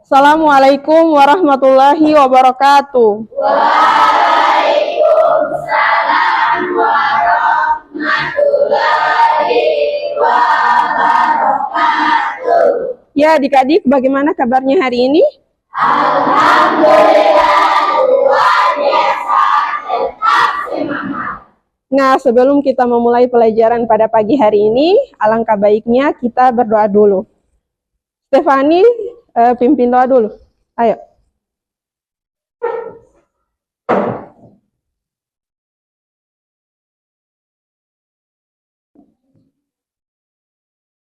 Assalamualaikum warahmatullahi wabarakatuh. Waalaikumsalam warahmatullahi wabarakatuh. Ya, adik-adik, bagaimana kabarnya hari ini? Alhamdulillah, luar biasa, tetap semangat. Nah, sebelum kita memulai pelajaran pada pagi hari ini, alangkah baiknya kita berdoa dulu. Stefani, pimpin doa dulu. Ayo.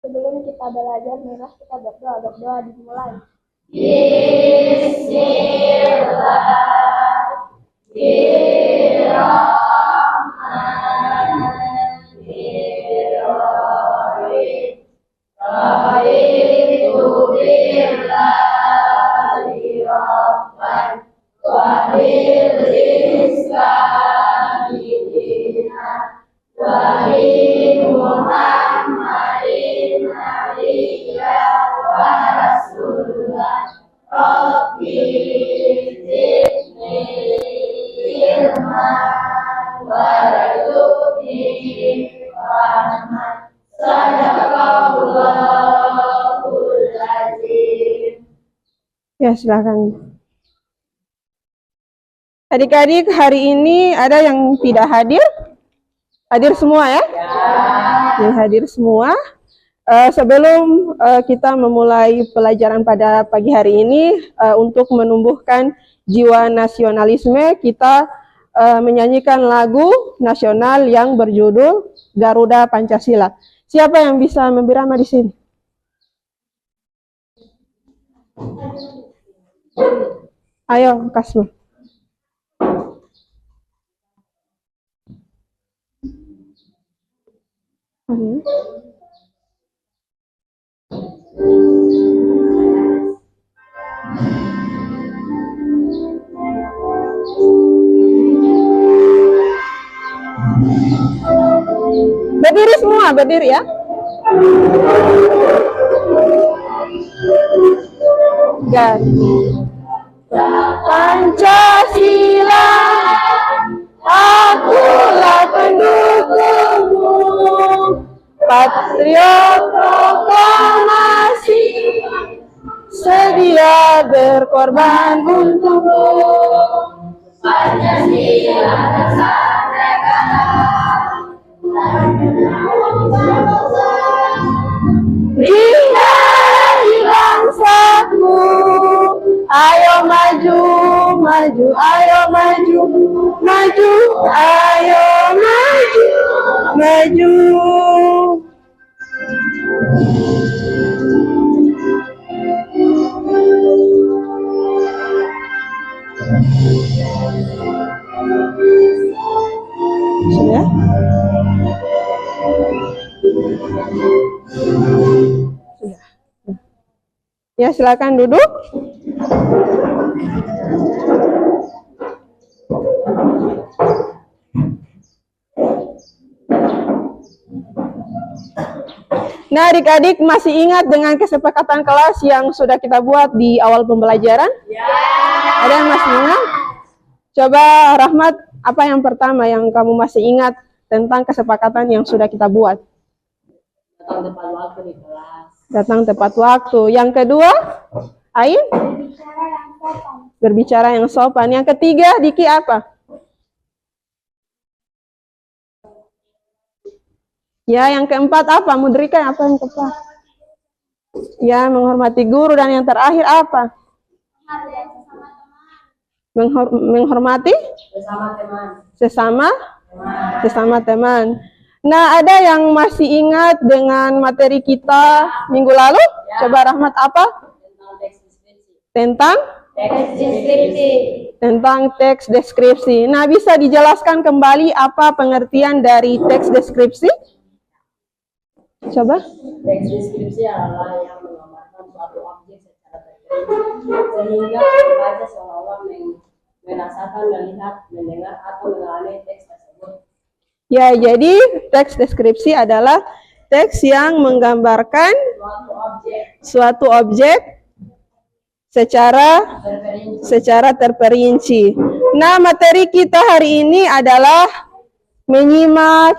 Sebelum kita belajar, Mirah, kita berdoa dimulai. Ya, silakan. Adik-adik, hari ini ada yang tidak hadir? Hadir semua ya? Ya, hadir semua. Sebelum kita memulai pelajaran pada pagi hari ini, untuk menumbuhkan jiwa nasionalisme, kita menyanyikan lagu nasional yang berjudul Garuda Pancasila. Siapa yang bisa membirama di sini? Ayo, Kasma. Berdiri semua, berdiri ya. Pancasila, akulah pendukungmu, patriot proklamasi, sedia berkorban untukmu. Pancasila dasar negara, Cintai bangsaku, ayo maju, maju, ayo maju, maju, ayo maju, maju. Sudah? Ya, silakan duduk. Nah, adik-adik masih ingat dengan kesepakatan kelas yang sudah kita buat di awal pembelajaran? Ya. Ada yang masih ingat? Coba Rahmat, apa yang pertama yang kamu masih ingat tentang kesepakatan yang sudah kita buat? Datang tepat waktu di kelas. Datang tepat waktu. Yang kedua, Ain? Berbicara yang sopan. Yang ketiga, Diki apa? Ya, yang keempat apa? Mudrika apa yang keempat? Ya, menghormati guru. Dan yang terakhir apa? Menghormati? Sesama teman. Nah, ada yang masih ingat dengan materi kita minggu lalu? Ya. Coba Rahmat apa? Tentang teks deskripsi. Tentang teks deskripsi. Nah, bisa dijelaskan kembali apa pengertian dari teks deskripsi? Coba. Teks deskripsi adalah yang menggambarkan suatu objek secara terperinci, sehingga pembaca seolah-olah merasakan, melihat, mendengar, atau mengalami teks tersebut. Ya, jadi teks deskripsi adalah teks yang menggambarkan suatu objek secara terperinci. Nah, materi kita hari ini adalah menyimak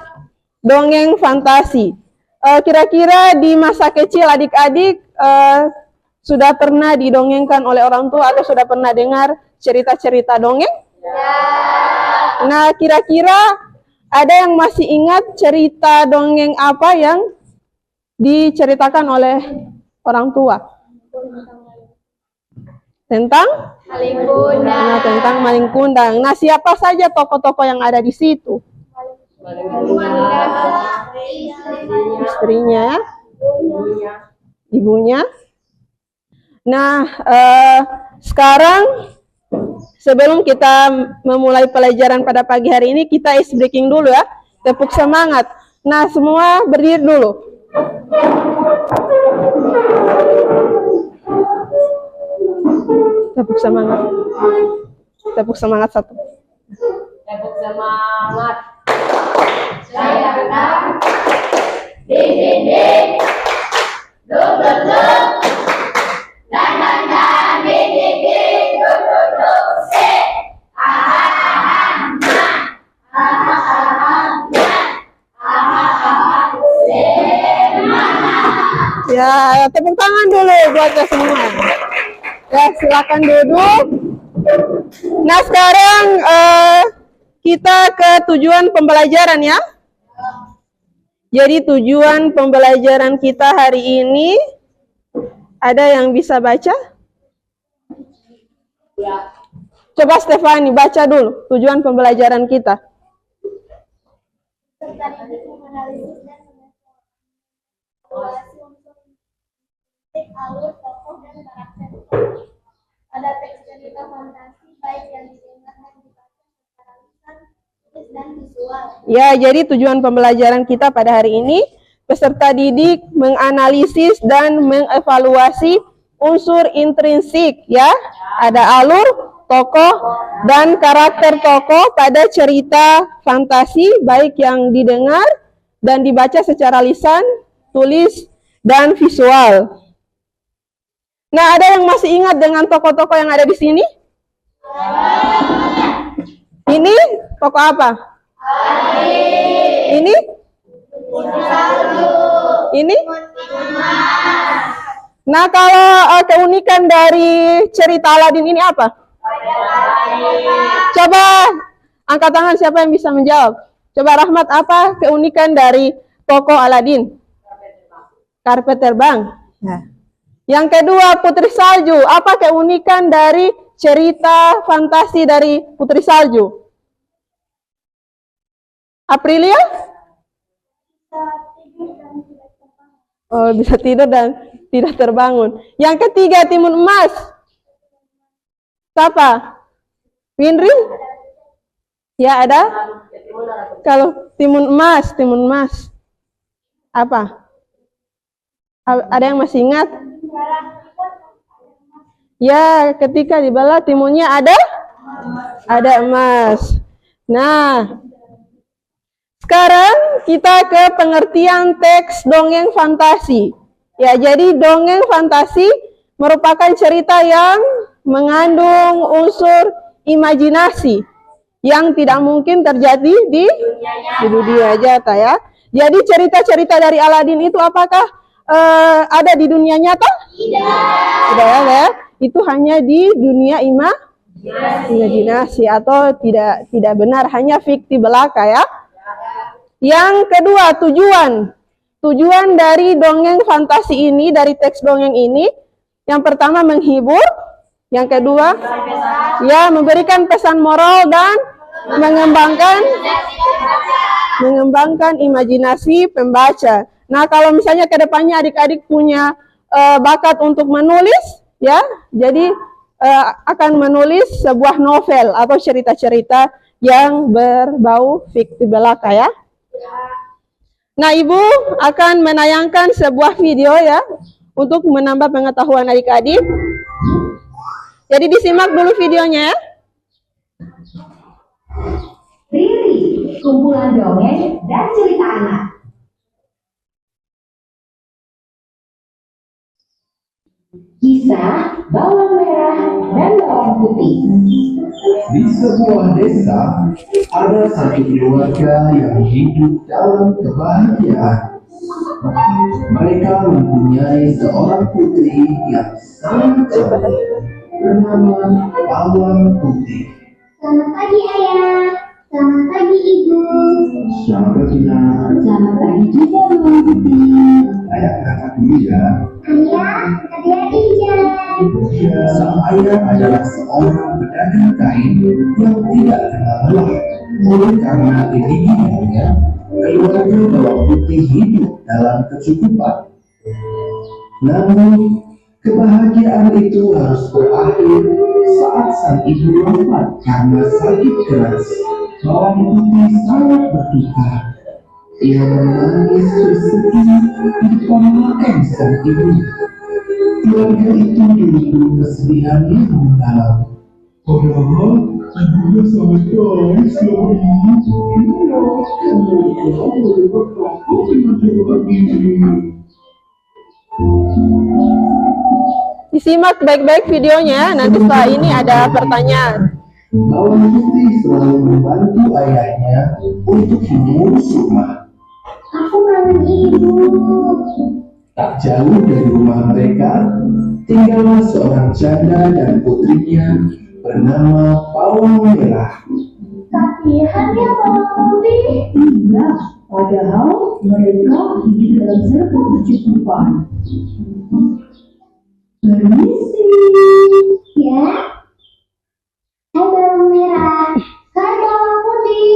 dongeng fantasi. Kira-kira di masa kecil adik-adik sudah pernah didongengkan oleh orang tua atau sudah pernah dengar cerita-cerita dongeng? Nah, kira-kira ada yang masih ingat cerita dongeng apa yang diceritakan oleh orang tua? Tentang Maling kundang. Nah, tentang maling kundang. Nah, siapa saja tokoh-tokoh yang ada di situ? Istrinya, ibunya. Nah, sekarang sebelum kita memulai pelajaran pada pagi hari ini, kita ice breaking dulu ya. Tepuk semangat. Nah, semua berdiri dulu. Tepuk semangat. Tepuk semangat satu. Tepuk semangat. Saya menang. Ding ding ding. Duk duk duk. Dan dan dan. Ding ding ding. Duk duk duk. Se. Aha aha. Man. Aha aha. Man. Aha aha. Semangat. Ya, tepuk tangan dulu buat kita semua. Ya, silakan duduk. Nah, sekarang kita ke tujuan pembelajaran ya. Jadi tujuan pembelajaran kita hari ini, ada yang bisa baca? Ya. Coba Stefani baca dulu tujuan pembelajaran kita. serta didik menganalisis dan mengevaluasi unsur titik, alur, tokoh, dan karakter. Pada teks cerita fantasi, baik yang didengar dan dibaca secara lisan, tulis, dan visual. Ya, jadi tujuan pembelajaran kita pada hari ini, peserta didik menganalisis dan mengevaluasi unsur intrinsik ya. Ada alur, tokoh, dan karakter tokoh pada cerita fantasi baik yang didengar dan dibaca secara lisan, tulis, dan visual. Nah, ada yang masih ingat dengan tokoh-tokoh yang ada di sini? Ini tokoh apa? Ini? Ini? Nah, kalau keunikan dari cerita Aladin ini apa? Coba angkat tangan siapa yang bisa menjawab. Coba Rahmat, apa keunikan dari tokoh Aladin? Karpet terbang. Nah. Yang kedua, Putri Salju. Apa keunikan dari cerita fantasi dari Putri Salju? Aprilia? Oh, bisa tidur dan tidak terbangun. Yang ketiga, Timun Emas. Siapa? Winry? Ya, ada? Kalau Timun Emas. Apa? Ada yang masih ingat? Ya, ketika dibalah timunnya ada emas. Nah, sekarang kita ke pengertian teks dongeng fantasi. Ya, jadi dongeng fantasi merupakan cerita yang mengandung unsur imajinasi yang tidak mungkin terjadi di dunia nyata ya. Jadi cerita-cerita dari Aladin itu apakah ada di dunia nyata? Tidak ya. Itu hanya di dunia imajinasi atau tidak benar, hanya fiktif belaka ya. Yang kedua, tujuan dari dongeng fantasi ini, dari teks dongeng ini, yang pertama menghibur, yang kedua ya memberikan pesan moral dan mengembangkan imajinasi pembaca. Nah, kalau misalnya ke depannya adik-adik punya bakat untuk menulis, ya, jadi akan menulis sebuah novel atau cerita-cerita yang berbau fiktif belaka ya. Nah, Ibu akan menayangkan sebuah video ya untuk menambah pengetahuan adik-adik. Jadi disimak dulu videonya ya. Riri, kumpulan dongeng dan cerita anak. Kisah merah, bawang merah, dan bawang putih. Di sebuah desa, ada satu keluarga yang hidup dalam kebahagiaan. Mereka mempunyai seorang putri yang sangat cantik, bernama Bawang Putih. Selamat pagi ayah, selamat pagi ibu. Selamat pagi, Nak. Selamat pagi juga bawang putih. Ayah berangkat dulu ya. Ayah, hati-hati jalan. Sang ayah adalah seorang pedagang kain yang tidak kenal lelah. Oleh karena kegigihannya, keluarga Bawang Putih hidup dalam kecukupan. Namun, kebahagiaan itu harus berakhir saat sang ibu wafat karena sakit keras. Bawang Putih sangat berduka. Ia menangis bersedih di depan makam sang ibu. Keluarga itu dihibur kesedihan yang mendalam. Padahal ibunya sangat baik selama ini. Semoga mereka takut dengan cobaan ini. Disimak baik-baik videonya, nanti setelah ini ada pertanyaan. Bawang Putih selalu membantu ayahnya untuk mengurus rumah. Aku kangen ibu. Tak jauh dari rumah mereka, tinggallah seorang janda dan putrinya bernama Bawang Merah. Kasihan ya bawang putih. Iya, padahal mereka hidup dalam serba kecukupan. Permisi. Ya. Hai bawang merah. Hai bawang putih.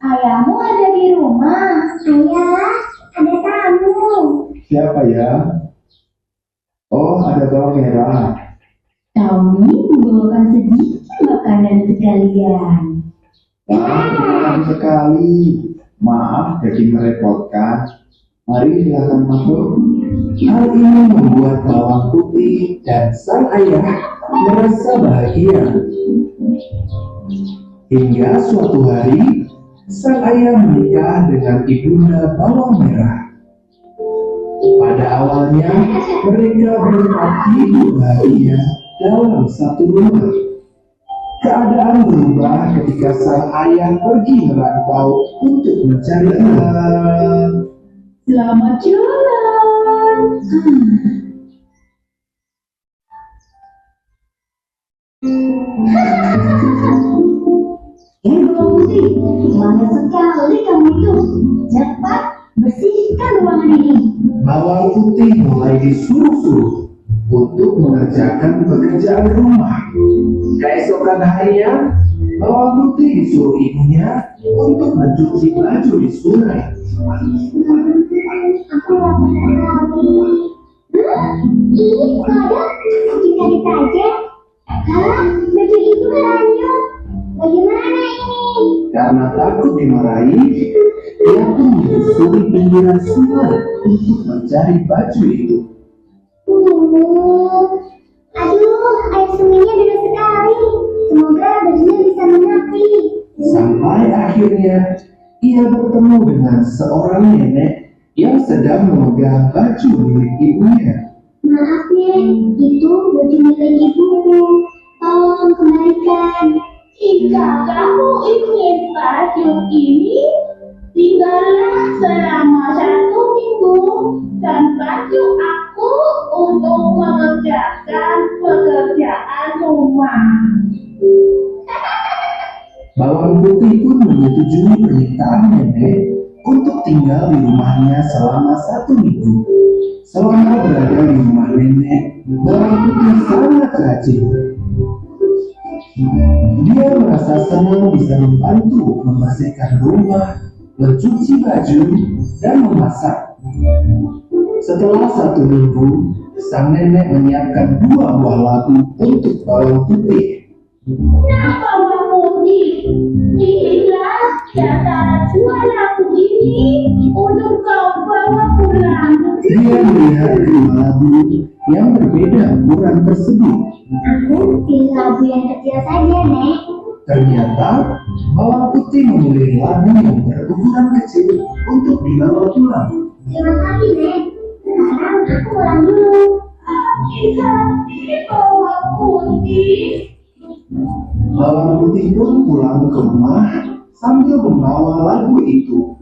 Ayahmu ada di rumah. Ayah, ada tamu. Siapa ya? Oh, ada Bawang Merah. Kami membawakan sedikit makanan sekalian. Terima kasih sekali. Maaf jadi merepotkan. Mari silakan masuk. Hal ini membuat Bawang Putih dan sang ayah merasa bahagia. Hingga suatu hari, sang ayah menikah dengan ibunda Bawang Merah. Pada awalnya, mereka berempat hidup bahagia dalam satu rumah. Keadaan berubah ketika sang ayah pergi merantau untuk mencari uang. Selamat jalan. Bawang putih, semangat sekali kamu itu. Cepat bersihkan ruangan ini. Bawang Putih mulai disuruh-suruh untuk mengerjakan pekerjaan rumah. Keesokan harinya, Bawang Putih disuruh ibunya untuk mencuci baju di sungai. Aku lapar sekali. Ih, kok ada? Kita saja. Hah? Baju ibu hanyut. Bagaimana ini? Karena takut dimarahi, dia pun menyusuri pinggiran sungai untuk mencari baju itu. Aduh, air sungainya deras sekali. Semoga bajunya bisa mengapli. Sampai akhirnya ia bertemu dengan seorang nenek yang sedang memegang baju milik ibunya. Maaf Nek, itu baju milik ibuku. Tolong kembalikan. Jika kamu ingin baju ini, tinggallah selama 1 minggu dan bantu aku untuk mengerjakan pekerjaan rumah. Bawang Putih pun menyetujui permintaan nenek untuk tinggal di rumahnya selama 1 minggu. Selama berada di rumah nenek, Bawang Putih sangat rajin. Dia merasa senang bisa membantu membersihkan rumah, mencuci baju, dan memasak. Setelah 1 minggu, sang nenek menyiapkan 2 buah labu untuk Bawang Putih. Nah, Bawang Putih, inilah daftar 2 labu ini untuk kau bawa pulang. Dia melihat 5 labu yang berbeda ukuran tersebut. Aku pilih labu yang kecil saja, Nek. Ternyata Bawang Putih memilih labu yang berukuran kecil untuk dibawa pulang. Terima kasih, Nek. Sekarang aku pulang dulu. Lihat, bawang putih. Bawang putih pun pulang ke rumah sambil membawa lagu itu.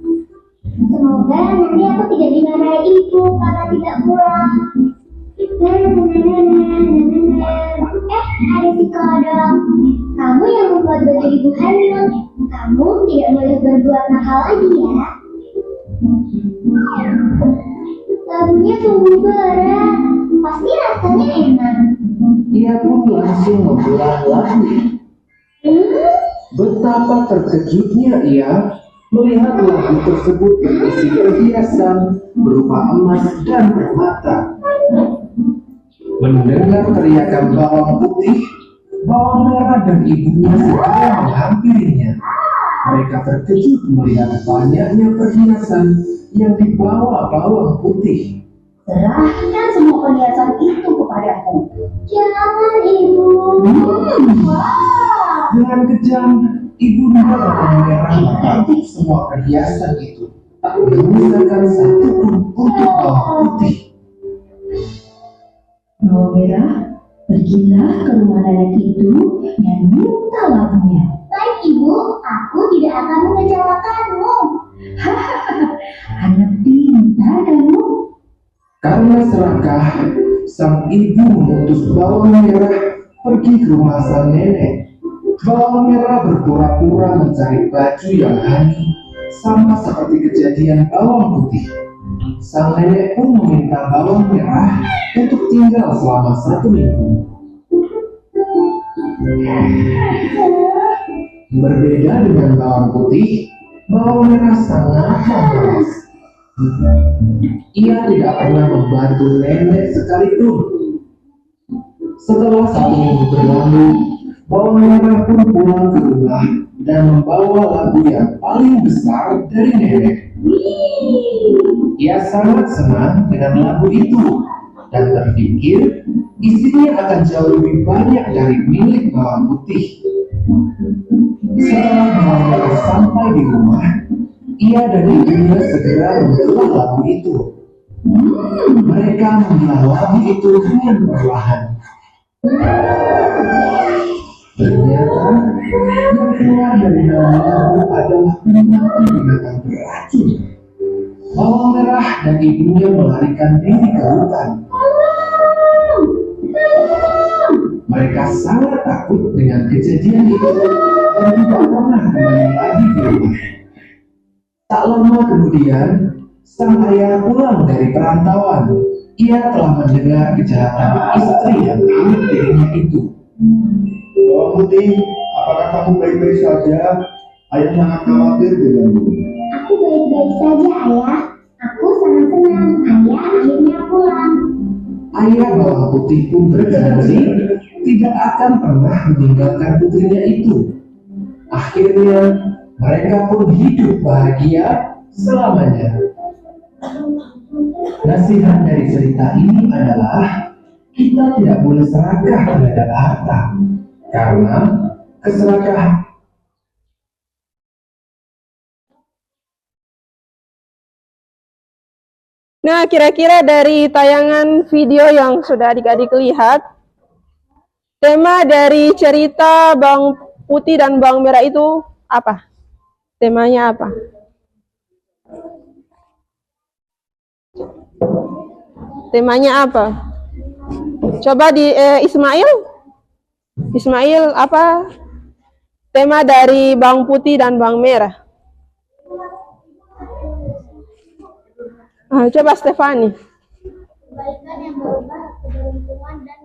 Semoga nanti aku tidak dimarahi ibu karena tidak pulang. Ada si kodok. Kamu yang membuat baju ibu hamil. Kamu tidak boleh berbuat nakal lagi ya. Lagunya sungguh berat. Pasti rasanya enak. Ia pun langsung membelah lagu. Betapa terkejutnya ia melihat lagu tersebut berisi perhiasan berupa emas dan permata. Mendengar teriakan bawang putih, bawang merah dan ibunya segera menghampirinya. Mereka terkejut melihat banyaknya perhiasan yang dibawa bawang putih. Serahkan semua perhiasan itu kepadaku. Jangan ibu. Wow. Dengan kejam, ibu dan bawang merah merebut semua perhiasan itu, tak menyisakan satu pun untuk bawang putih. Bawang merah, pergilah ke rumah nenek itu dan minta labunya. Baik ibu, aku tidak akan mengecewakanmu. Anak pintar kamu. Karena serakah, sang ibu mengutus bawang merah pergi ke rumah sang nenek. Bawang merah berpura-pura mencari baju yang hani, sama seperti kejadian bawang putih. Sang nenek pun meminta bawang merah untuk tinggal selama 1 minggu. Berbeda dengan bawang putih, bawang merah sangat malas. Ia tidak pernah membantu nenek sekalipun. Setelah 1 minggu berlalu, bawang merah pun pulang ke rumah dan membawa labu yang paling besar dari nenek. Ia sangat senang dengan labu itu dan berpikir isinya akan jauh lebih banyak dari milik bawang putih. Setelah bawang merah sampai di rumah, ia dan ibunya segera membelah labu itu. Mereka membelah labu itu dengan perlahan. Ternyata yang keluar dari dalam labu adalah binatang beracun. Bawang merah dan ibunya melarikan diri ke hutan. Mereka sangat takut dengan kejadian itu dan tidak pernah kembali lagi ke rumah. Tak lama kemudian, sang ayah pulang dari perantauan. Ia telah mendengar kejahatan istri yang anak dirinya itu. Bawang putih, apakah kamu baik-baik saja? Ayah sangat khawatir denganmu. Aku baik-baik saja ayah. Aku sangat senang ayah akhirnya pulang. Ayah bawang putih pun berjanji tidak akan pernah meninggalkan putrinya itu. Akhirnya mereka pun hidup bahagia selamanya. Nasihat dari cerita ini adalah kita tidak boleh serakah terhadap harta, karena keserakahan. Nah, kira-kira dari tayangan video yang sudah adik-adik lihat, tema dari cerita bawang putih dan bawang merah itu apa? Temanya apa? Temanya apa? Coba di Ismail. Ismail, apa tema dari bawang putih dan bawang merah? Coba Stefani. Kebaikan yang berubah keberuntungan dan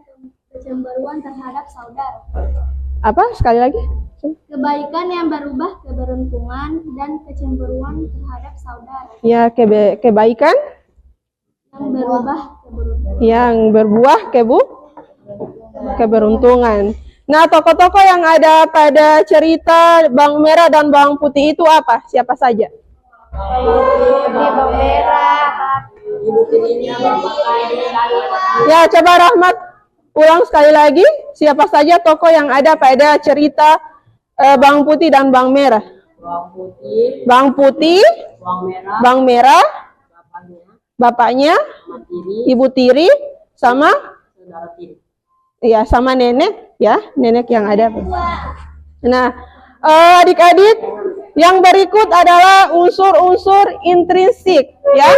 kecemburuan terhadap saudara. Apa? Sekali lagi. Kebaikan yang berubah keberuntungan dan kecemburuan terhadap saudara. Ya, kebaikan Yang berubah keberuntungan. yang berbuah keberuntungan. Nah, tokoh-tokoh yang ada pada cerita bawang merah dan bawang putih itu apa? Siapa saja? Bawang merah. Ibu tirinya memakai Ya, coba Rahmat ulang sekali lagi. Siapa saja tokoh yang ada pada cerita bawang putih dan bawang merah? bawang putih, Bawang merah, bapaknya, bapaknya, sama tiri, ibu tiri, sama saudara tiri. Iya, sama nenek ya, nenek yang ada. Nah, adik-adik, yang berikut adalah unsur-unsur intrinsik ya.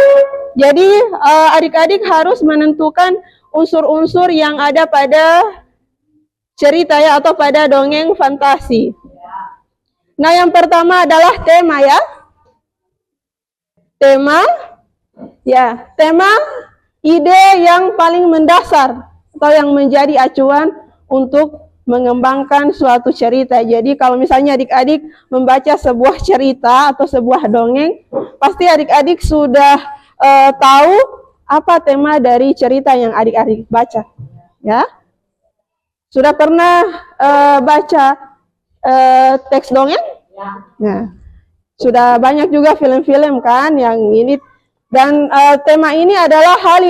Jadi adik-adik harus menentukan unsur-unsur yang ada pada cerita ya atau pada dongeng fantasi. Nah, yang pertama adalah tema ya. Tema ya, tema ide yang paling mendasar atau yang menjadi acuan untuk mengembangkan suatu cerita. Jadi kalau misalnya adik-adik membaca sebuah cerita atau sebuah dongeng, pasti adik-adik sudah tahu apa tema dari cerita yang adik-adik baca. Ya, sudah pernah baca teks dongeng? Nah, sudah banyak juga film-film kan yang ini, dan tema ini adalah hal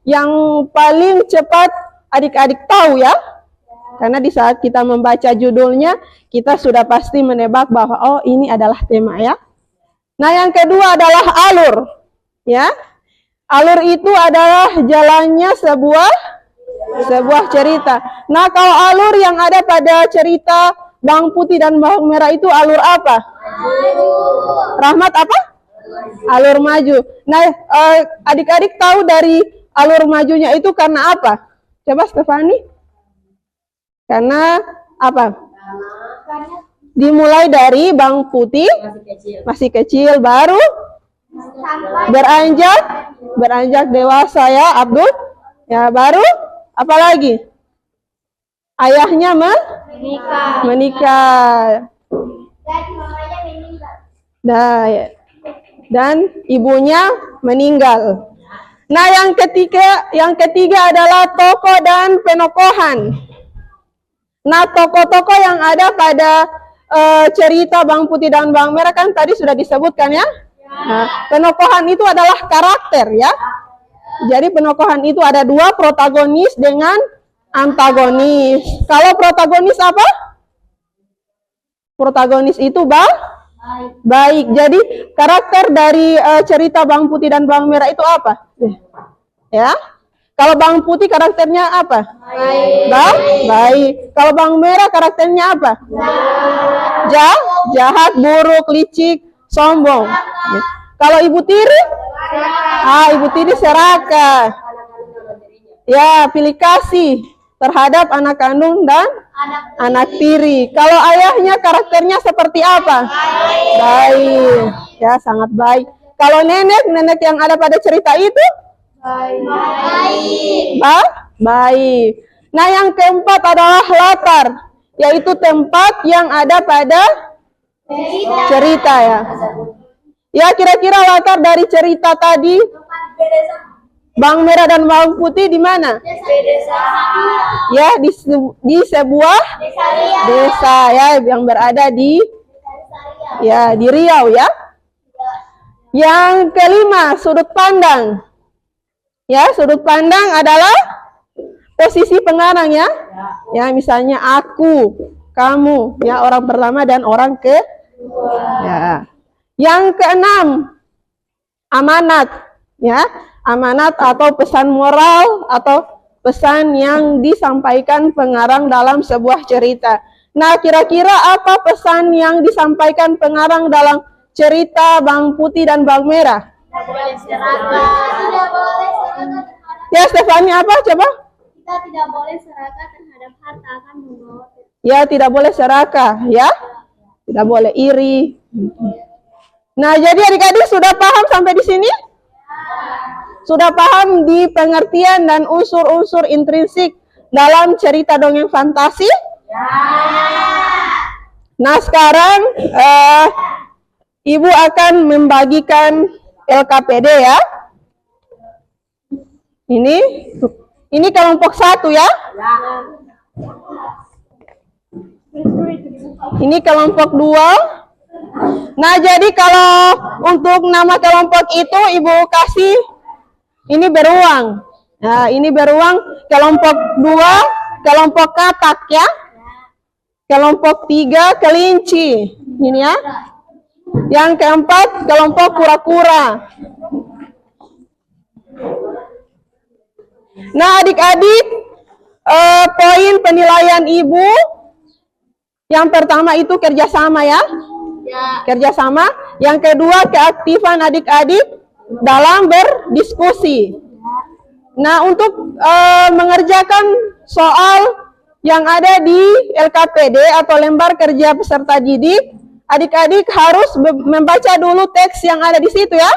yang paling cepat adik-adik tahu ya. Karena di saat kita membaca judulnya, kita sudah pasti menebak bahwa oh ini adalah tema ya. Nah, yang kedua adalah alur. Ya. Alur itu adalah jalannya sebuah cerita. Nah, kalau alur yang ada pada cerita Bawang Putih dan Bawang Merah itu alur apa? Rahmat apa? Alur maju. Nah, adik-adik tahu dari alur majunya itu karena apa? Coba Stefani. Karena apa? Dimulai dari Bawang Putih masih kecil, baru beranjak dewasa ya, Abdul. Ya, baru apa lagi? Ayahnya menikah. Dan ibunya meninggal. Nah, yang ketiga adalah tokoh dan penokohan. Nah, tokoh-tokoh yang ada pada cerita Bawang Putih dan Bawang Merah kan tadi sudah disebutkan ya. Nah, penokohan itu adalah karakter ya. Jadi penokohan itu ada dua, protagonis dengan antagonis. Kalau protagonis apa? Protagonis itu baik. Jadi karakter dari cerita Bawang Putih dan Bawang Merah itu apa? Ya. Kalau Bawang Putih karakternya apa? Baik. Kalau Bawang Merah karakternya apa? Jahat, buruk, licik, sombong. Kalau Ibu Tiri? Ibu Tiri serakah. Ya, pilih kasih terhadap anak kandung dan anak tiri. Kalau ayahnya karakternya seperti apa? Baik. Ya, sangat baik. Kalau nenek yang ada pada cerita itu? Baik. Nah, yang keempat adalah latar, yaitu tempat yang ada pada cerita ya. Ya, kira-kira latar dari cerita tadi Bawang Merah dan Bawang Putih di mana? Ya, di sebuah desa ya yang berada di Riau ya. Yang kelima, sudut pandang. Ya, sudut pandang adalah posisi pengarang ya. Ya, misalnya aku, kamu, ya orang pertama dan orang ya. Yang keenam, amanat, ya. Amanat atau pesan moral atau pesan yang disampaikan pengarang dalam sebuah cerita. Nah, kira-kira apa pesan yang disampaikan pengarang dalam cerita Bawang Putih dan Bawang Merah? Tidak boleh serakah. Ya, Stefani apa? Coba. Kita tidak boleh serakah terhadap harta, akan membawa. Ya, tidak boleh serakah, ya. Tidak boleh iri. Nah, jadi adik-adik sudah paham sampai di sini? Sudah paham di pengertian dan unsur-unsur intrinsik dalam cerita dongeng fantasi? Nah, sekarang Ibu akan membagikan LKPD ya. Ini kelompok 1 ya. Ini kelompok 2. Nah, jadi kalau untuk nama kelompok itu Ibu kasih ini beruang. Nah, ini beruang. Kelompok 2, kelompok katak ya. Kelompok 3, kelinci. Ini ya. Yang keempat, kelompok kura-kura. Nah, adik-adik, Poin penilaian Ibu, yang pertama itu kerjasama ya. Kerjasama. Yang kedua, keaktifan adik-adik dalam berdiskusi. Nah, untuk mengerjakan soal yang ada di LKPD atau lembar kerja peserta didik, adik-adik harus membaca dulu teks yang ada di situ ya.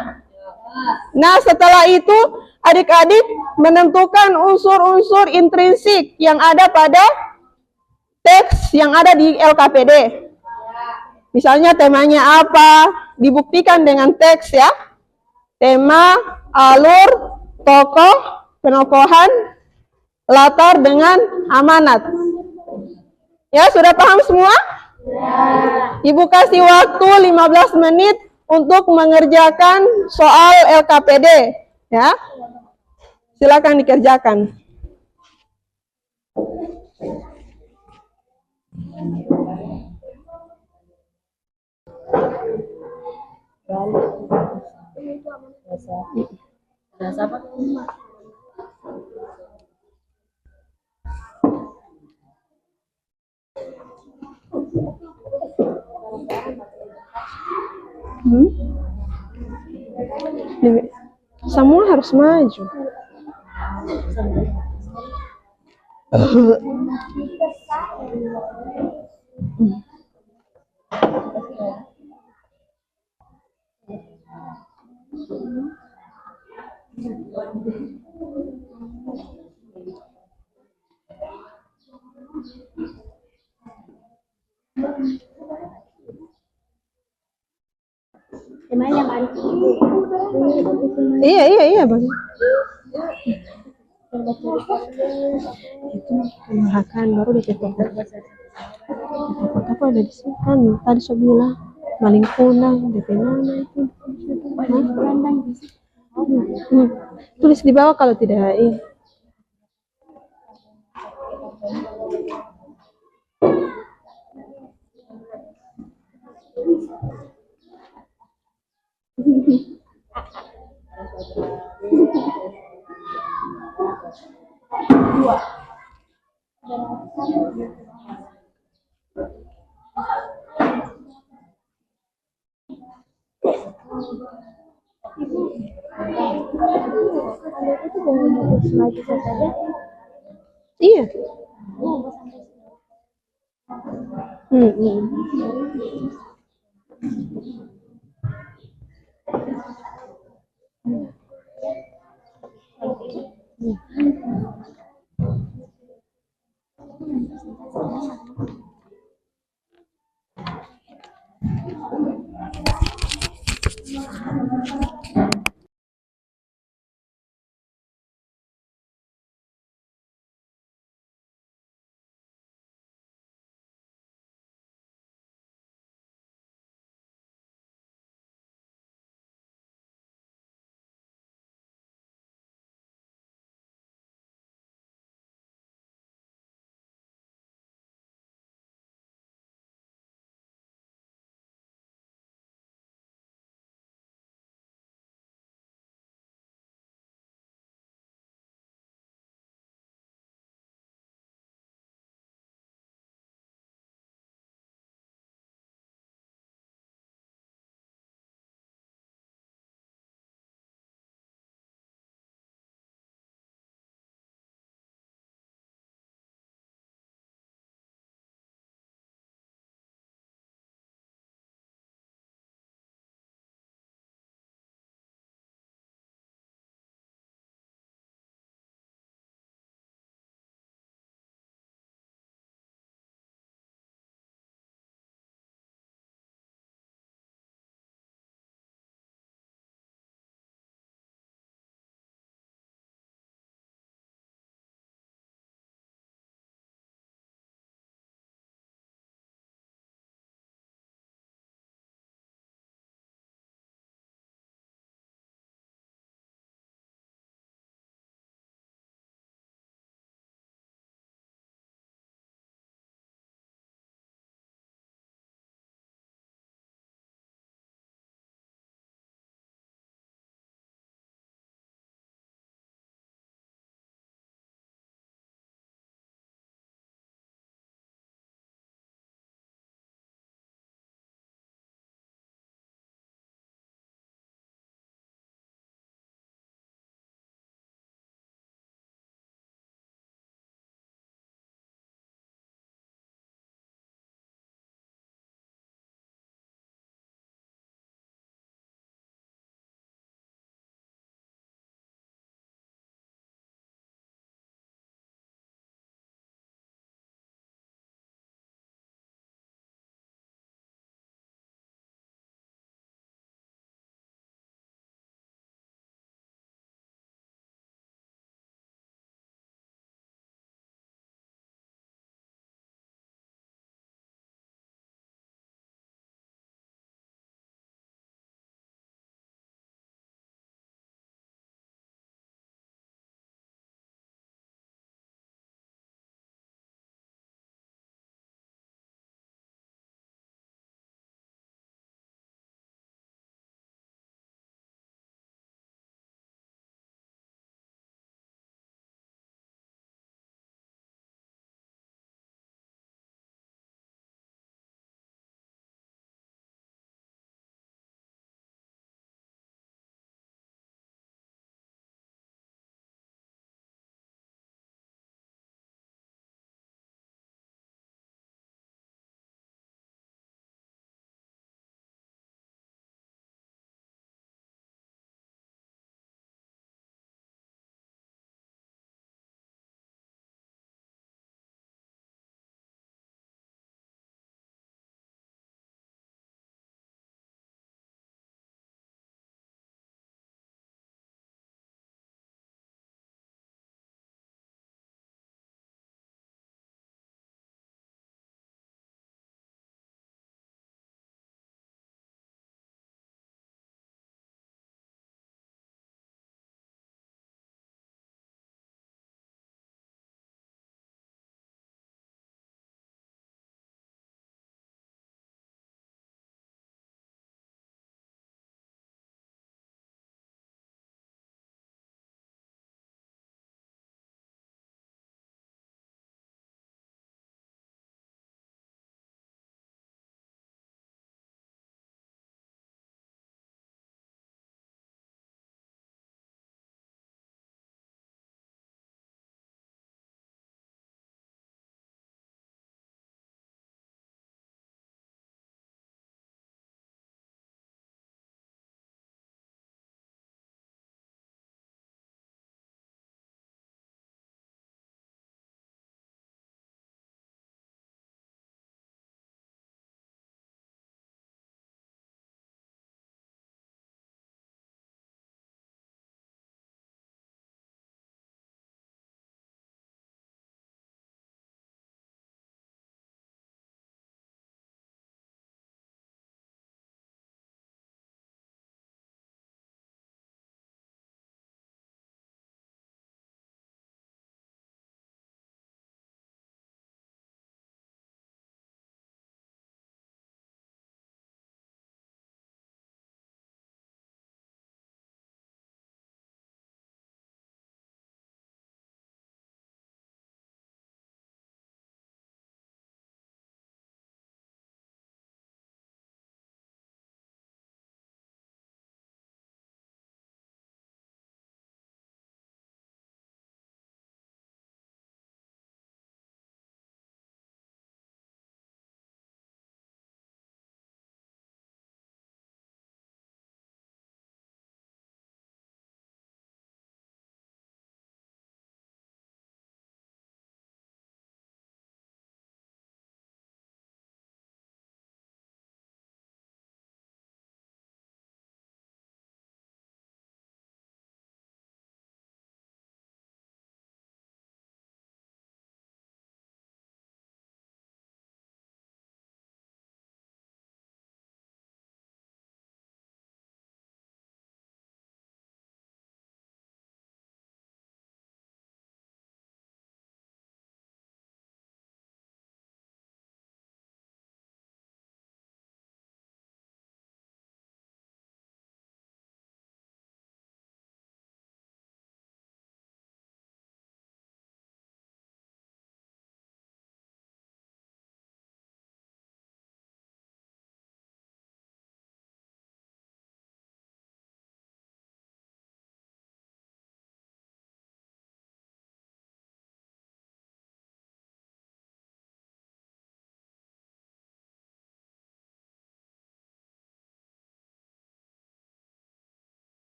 Nah, setelah itu adik-adik menentukan unsur-unsur intrinsik yang ada pada teks yang ada di LKPD. Misalnya temanya apa, dibuktikan dengan teks ya. Tema, alur, tokoh, penokohan, latar dengan amanat. Ya, sudah paham semua? Ibu kasih waktu 15 menit untuk mengerjakan soal LKPD. Ya, silakan dikerjakan. Bahasa apa? Semua harus maju. Temanya Bang. Iya, Bang. Itu kemarahan baru ditutup. Apa ada di sini kan? Tadi saya bilang maling kunang, DP mana itu? Tulis di bawah kalau tidak ini. Itu mau slide saja. Iya.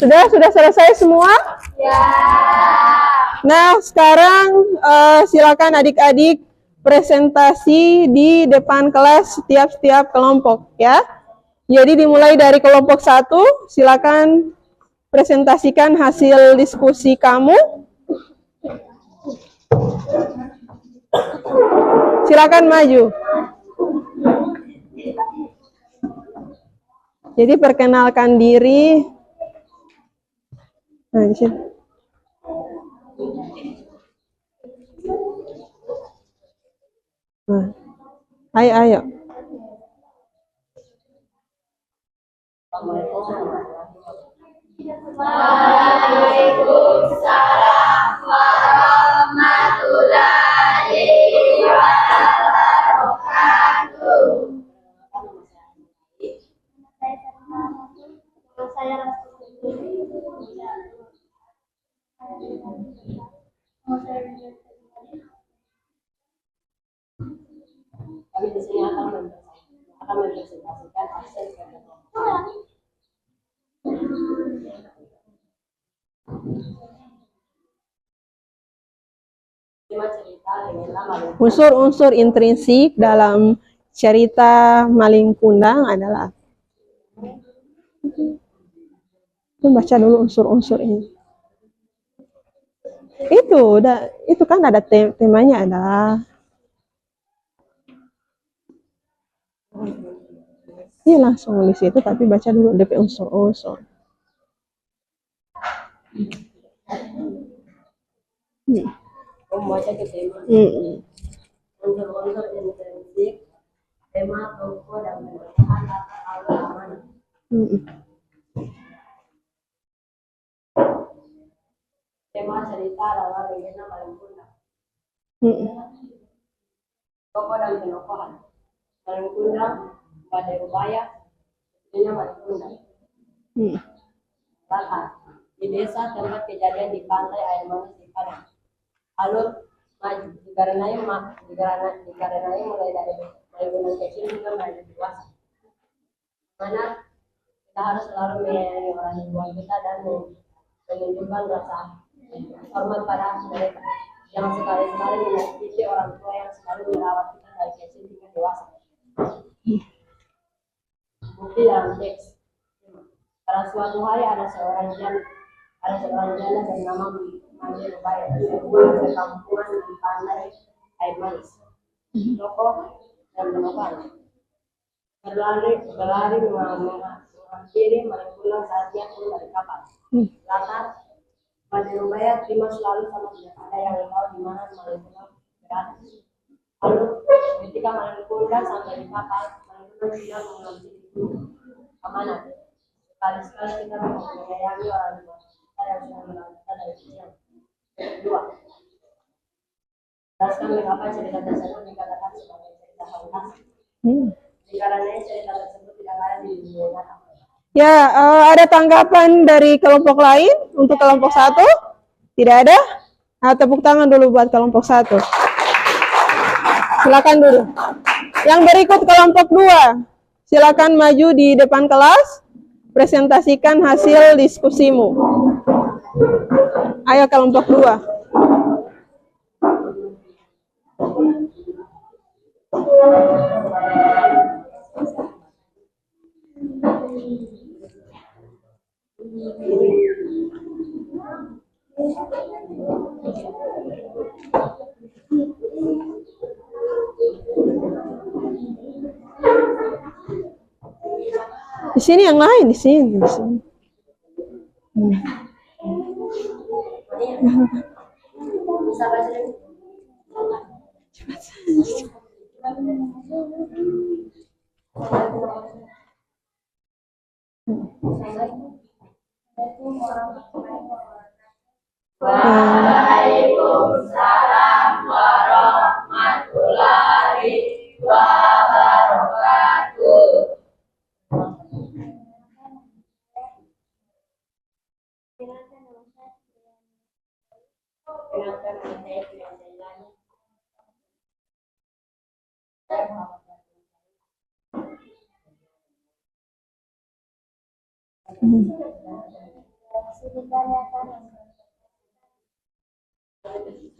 Sudah selesai semua? Ya. Nah, sekarang silakan adik-adik presentasi di depan kelas setiap kelompok ya. Jadi dimulai dari kelompok 1, silakan presentasikan hasil diskusi kamu. Silakan maju. Jadi perkenalkan diri. Nah, di sini. Nah, ayo. Waalaikumsalam warahmatullahi wabarakatuh. Saya Kami di sini akan mempresentasikan hasil kerja kelompok. Lima cerita dengan maling. Unsur-unsur intrinsik dalam cerita Maling Kundang adalah, baca dulu unsur-unsur ini. Itu kan ada temanya adalah. Ini langsung di situ, tapi baca dulu DP unsur-unsur. Membaca ke tema. Unsur-unsur intrinsik, tema, tokoh, dan penerapan latar awal amanah. Tema cerita adalah legenda Maling Kundang. Tokoh dan penokohan. Maling Kundang, Badai Ubaya, istrinya Maling Kundang. Latar di desa tempat kejadian di pantai air manis di Padang. Alur maju dikarenai mulai dari Maling Kundang kecil hingga menjadi dewasa. Mana kita harus selalu menyayangi orang tua kita dan menunjukkan rasa hormat pada mereka. Jangan sekali-kali menyakiti orang tua yang selalu merawat kita dari kecil hingga dewasa. Bukti dalam teks. Pada suatu hari ada seorang janda bernama Badai Ubaya, sebuah perkampungan di pantai air manis. Tokoh dan penokohan berlari menghampiri Maling Kundang saat dia turun dari kapal. Latar Badai Ubaya terima selalu sama tidak ada yang tahu di mana Maling Kundang berada. Lalu ketika Maling Kundang sampai di kapal, Maling Kundang tidak mengambil amanah. Sekali-sekali kita menyayangi orang tua kita yang sudah merawat kita dari kecil. Kedua, jelaskan mengapa cerita tersebut dikatakan sebagai cerita fantasi. Karena cerita tersebut tidak ada di dunia nyata. Ya, ada tanggapan dari kelompok lain untuk kelompok 1? Tidak ada? Nah, tepuk tangan dulu buat kelompok 1. Silakan dulu. Yang berikut kelompok 2. Silakan maju di depan kelas, presentasikan hasil diskusimu. Ayo kelompok 2. Di sini yang lain, di sini. Bisa baca dulu. Waalaikumsalam warahmatullahi wabarakatuh. Kenalkan nama saya Fian Jailani.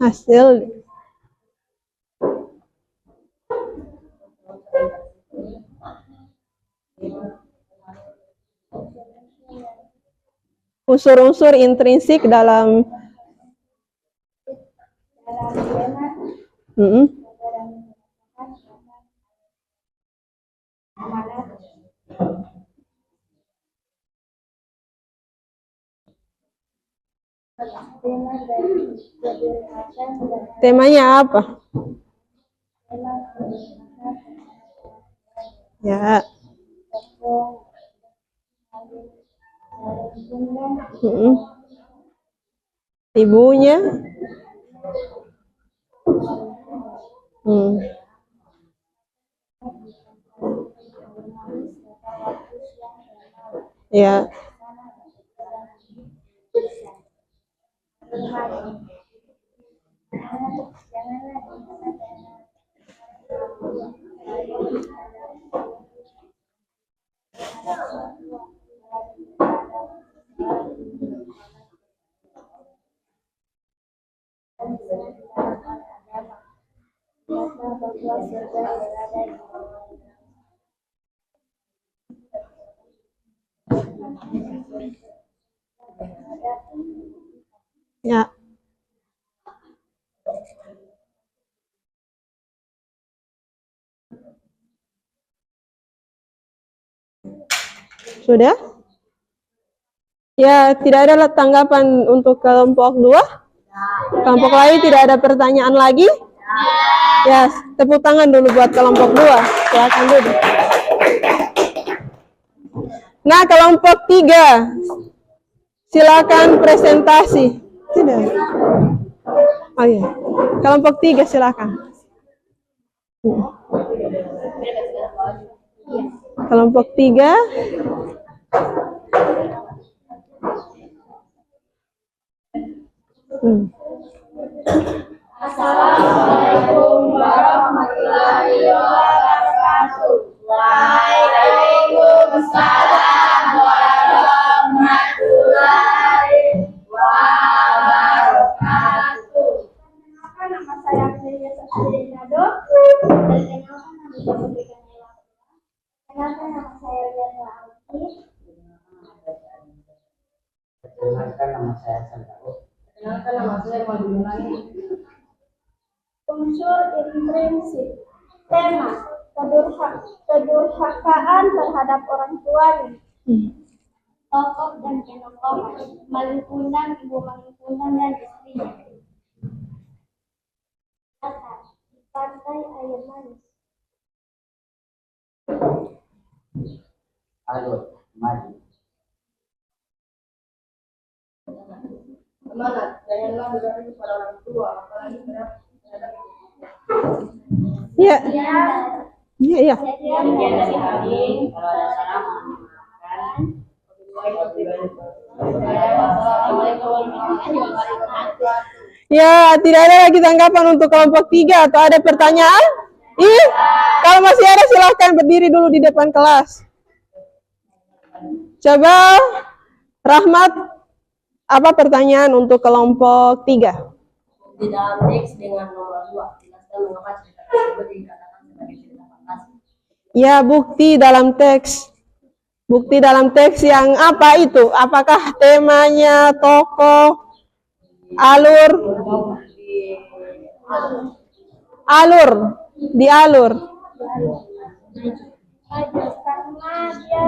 Hasil unsur-unsur intrinsik dalam temanya apa? Ya. Ibunya. Ya. Ya. Sudah? Ya, tidak ada tanggapan untuk kelompok 2? Kelompok lain tidak ada pertanyaan lagi? Ya, tepuk tangan dulu buat kelompok 2. Silakan duduk. Nah, kelompok 3. Silakan presentasi. Tidak. Oh iya. Kelompok 3 silakan. Kelompok 3. Assalamualaikum warahmatullahi wabarakatuh. Waalaikumsalam warahmatullahi wabarakatuh. Nama saya Amelia Safrinado. Kenalkan nama saya Rian Lauti. Kenalkan nama saya Sandro. Kenalkan nama saya Madulani. Unsur intrinsik. Tema kedurhakaan terhadap orang tuanya. Tokoh dan penokohan. Malingkunan, ibu Malingkunan dan istrinya. Pantai air manis. Alur maju. Semangat, janganlah berani kepada orang tua, apalagi terhadap Ya. Iya, iya. sekian dari kami. Kalau ada salah mohon dimaafkan. Wassalamualaikum warahmatullahi wabarakatuh. Ya, tidak ada lagi tanggapan untuk kelompok 3 atau ada pertanyaan? Kalau masih ada silahkan berdiri dulu di depan kelas. Coba Rahmat, apa pertanyaan untuk kelompok 3? Di dalam teks dengan nomor 2, jelaskan mengapa cerita tersebut dikatakan sebagai cerita fantasi. Ya, bukti dalam teks. Bukti dalam teks yang apa itu? Apakah temanya, tokoh, alur? Dialur. Karena dia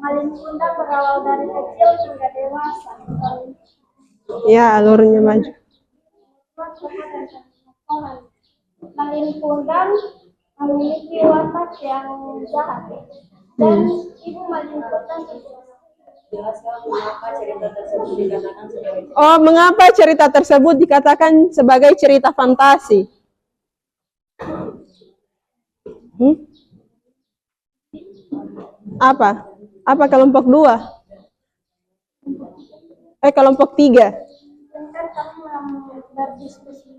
Malingkunan berawal dari kecil hingga dewasa. Ya, alurnya maju. orang. Malin Kundang memiliki watak yang jahat dan ibu Malin Kundang Jelaskan mengapa cerita tersebut dikatakan sebagai cerita. Oh, mengapa cerita tersebut dikatakan sebagai cerita fantasi? Apa? Apa kelompok 2? Kelompok 3? kan kami berdiskusi.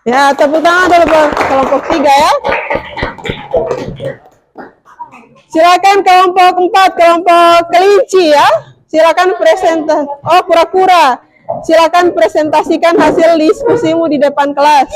Ya, tepuk tangan dulu buat kelompok 3 ya. Silakan kelompok 4, kelompok kelinci ya. Silakan presentasi. Oh, kura-kura. Silakan presentasikan hasil diskusimu di depan kelas.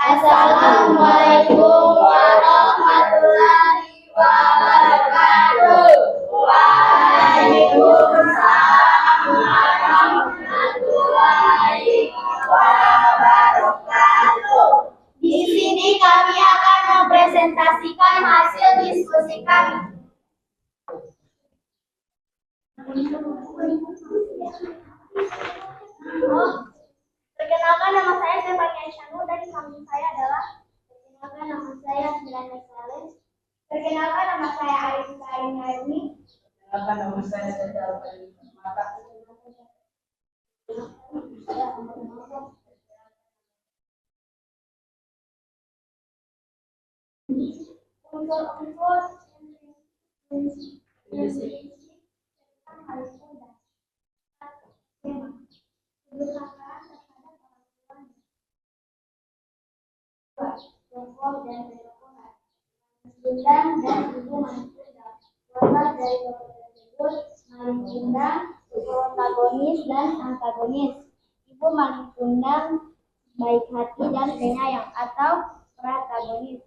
Assalamualaikum warahmatullahi wabarakatuh. Waalaikumsalam warahmatullahi wabarakatuh. Di sini kami akan mempresentasikan hasil diskusi kami. Perkenalkan, nama saya Stefania Isyanu dan samping saya adalah perkenalkan, nama saya Milana Saleh. Perkenalkan, nama saya Arif Karim Naimi. Perkenalkan, nama saya Sajal Mata. Unsur-unsur Kundang dan ibu Malin Kundang. Watak dari tokoh tersebut, Malin Kundang protagonis dan antagonis. Ibu Malin Kundang baik hati dan penyayang atau protagonis.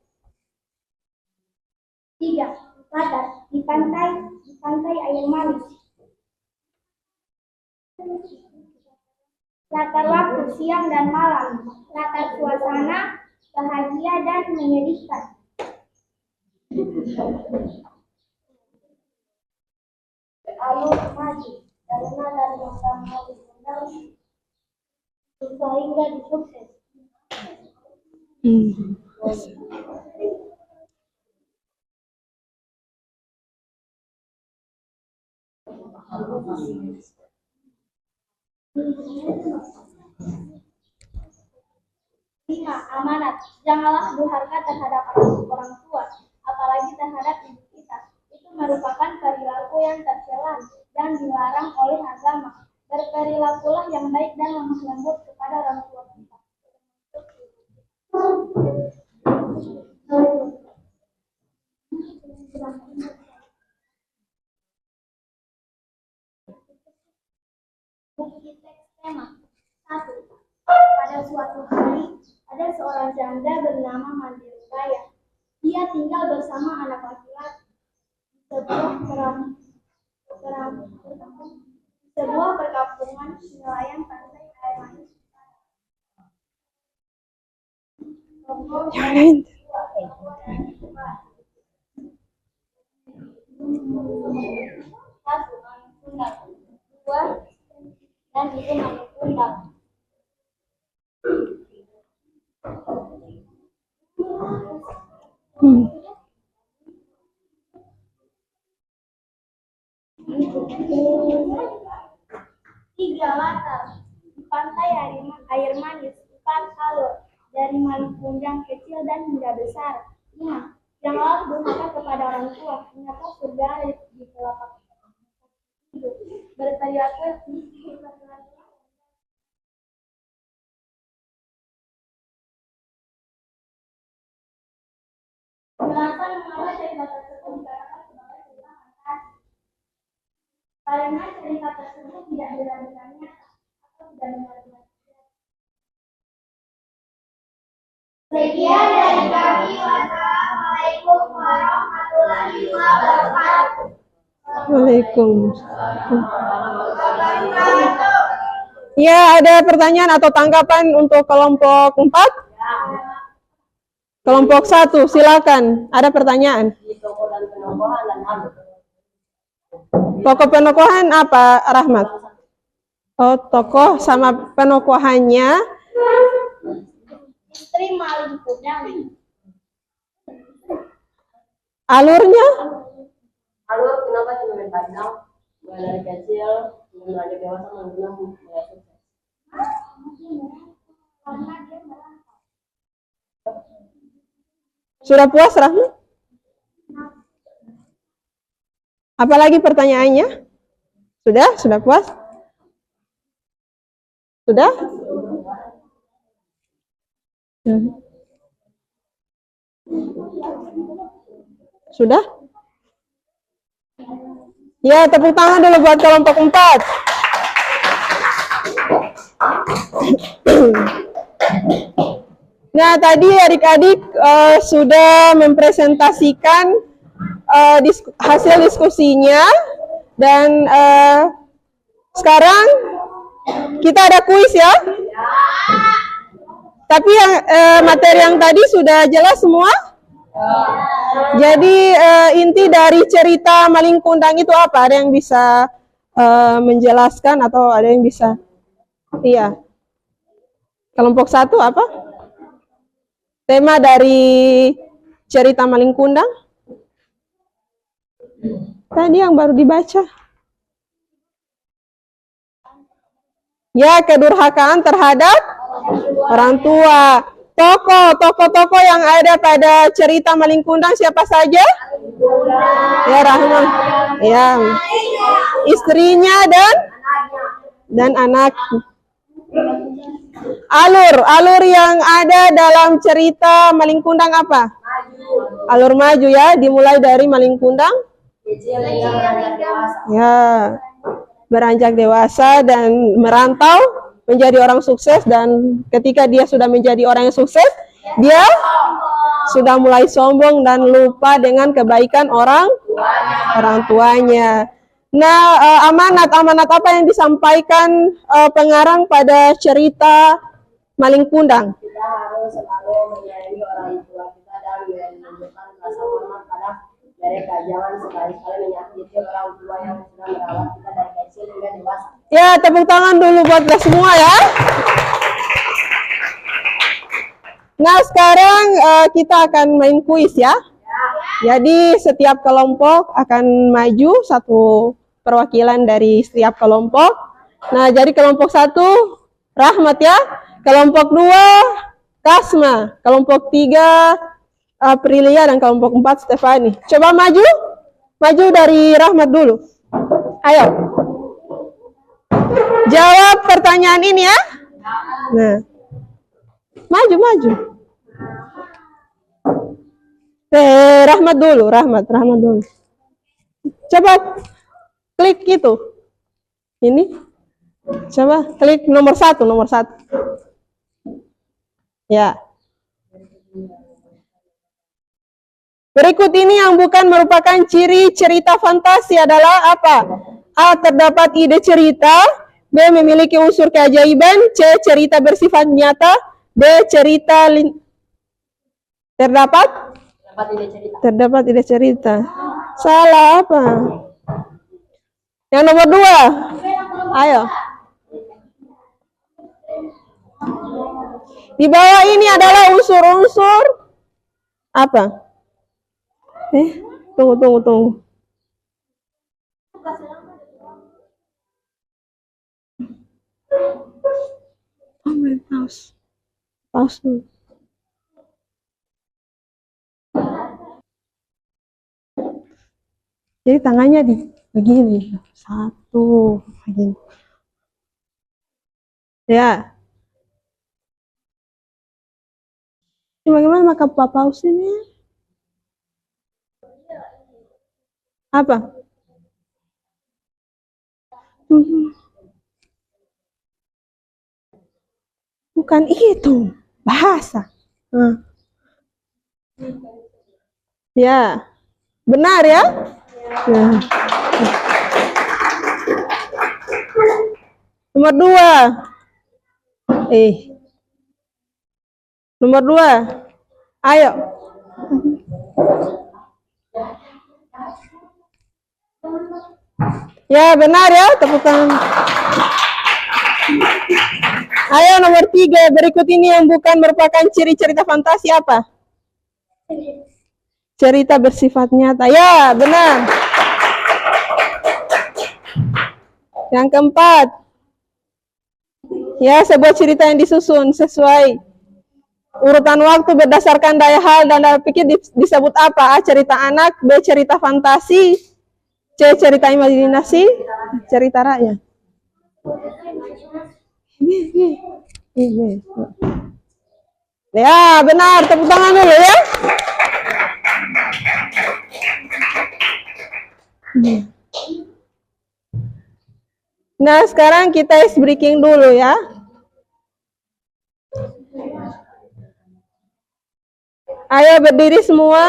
3. Latar di pantai air manis. Latar waktu siang dan malam. Latar suasana bahagia dan menyedihkan. Alur maju karena dari yang Malin Kundang sehingga disukses. Lima, amanat. Janganlah durhaka terhadap orang tua, apalagi terhadap ibu kita. Itu merupakan perilaku yang tercela dan dilarang oleh agama. Berperilakulah yang baik dan lemah lembut kepada orang tua kita. Bukti teks tema. 1. Pada suatu hari, ada seorang janda bernama Mandirudaya. Dia tinggal bersama anak laki-laki di sebuah perkampungan nelayan pantai air manis. Satu, Malin Kundang. 2, dan ibu Malin Kundang. Tiga, latar di pantai air manis. 4, alur dari Malin Kundang kecil dan hingga besar. 5, janganlah durhaka kepada orang tua, ternyata surga di telapak. 7, Penjelasan mengapa cerita tersebut dikatakan sebagai cerita fantasi. Karena cerita tersebut tidak benar-benar nyata atau tidak benar-benar. Sekian dari kami. Wassalamualaikum warahmatullahi wabarakatuh. Waalaikumsalam. Ya, ada pertanyaan atau tanggapan untuk kelompok 4? Kelompok 1, silakan. Ada pertanyaan? Di toko dan penokohan dan alur. Tokoh penokohan apa, Rahmat? Oh, tokoh sama penokohannya. Istri maling kudang. Alurnya? Alur kenapa cuma panjang? Mulai dari kecil, mulai dewasa mengenal mulai sukses. Sudah puas, Rahmat? Apalagi pertanyaannya? Sudah puas? Sudah? Sudah? Ya, tepuk tangan dulu buat kelompok 4. Nah, tadi adik-adik sudah mempresentasikan hasil diskusinya, dan sekarang kita ada kuis ya. Tapi yang materi yang tadi sudah jelas semua. Jadi inti dari cerita Maling Kundang itu apa? Ada yang bisa menjelaskan atau ada yang bisa? Iya. Kelompok 1 apa? Tema dari cerita Maling Kundang? Tadi yang baru dibaca. Ya, kedurhakaan terhadap orang tua. Tokoh-tokoh yang ada pada cerita Maling Kundang siapa saja? Ya, Rahman. Ya. Istrinya dan anak. Alur yang ada dalam cerita Maling Kundang apa? Alur maju ya, dimulai dari Maling Kundang. Ya, beranjak dewasa dan merantau menjadi orang sukses, dan ketika dia sudah menjadi orang yang sukses, dia sudah mulai sombong dan lupa dengan kebaikan orang tuanya. Nah, amanat apa yang disampaikan pengarang pada cerita Maling Kundang? Kita harus selalu menyayangi orang tua kita dan menunjukkan rasa hormat pada mereka. Jangan sekali-kali menyakiti orang tua yang sudah merawat kita dari kecil hingga dewasa. Ya, tepuk tangan dulu buat kita semua ya. Nah, sekarang kita akan main kuis ya. Jadi setiap kelompok akan maju satu perwakilan dari setiap kelompok. Nah, jadi kelompok 1 Rahmat ya. Kelompok 2 Kasma. Kelompok 3 Aprilia, dan kelompok 4 Stefani. Coba maju. Maju dari Rahmat dulu. Ayo. Jawab pertanyaan ini ya. Nah. Maju. Rahmat dulu. Coba klik itu. Ini. Coba klik nomor 1. Ya. Berikut ini yang bukan merupakan ciri cerita fantasi adalah apa? A. Terdapat ide cerita. B. Memiliki unsur keajaiban. C. Cerita bersifat nyata. D. Cerita terdapat ide cerita. Salah apa? Yang nomor 2. Ayo. Di bawah ini adalah unsur-unsur apa? Tunggu. Pause dulu. Jadi tangannya begini, satu, begini. Ya. Ini bagaimana maka paus ini? Apa? Bukan itu, bahasa. Ya, benar ya? Ya. Nomor 2. Nomor 2. Ayo. Ya, benar ya, tepuk tangan. Ayo nomor 3, berikut ini yang bukan merupakan ciri cerita fantasi apa? Cerita bersifat nyata. Ya, benar. Yang keempat. Ya, sebuah cerita yang disusun sesuai urutan waktu berdasarkan daya hal dan daya pikir disebut apa? A. Cerita anak, B. Cerita fantasi, C. Cerita imajinasi, cerita rakyat. Ya, benar. Tepuk tangan dulu ya. Nah, sekarang kita ice breaking dulu ya. Ayo berdiri semua.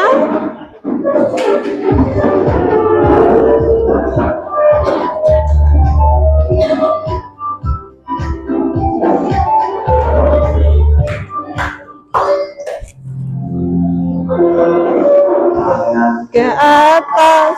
Ke atas.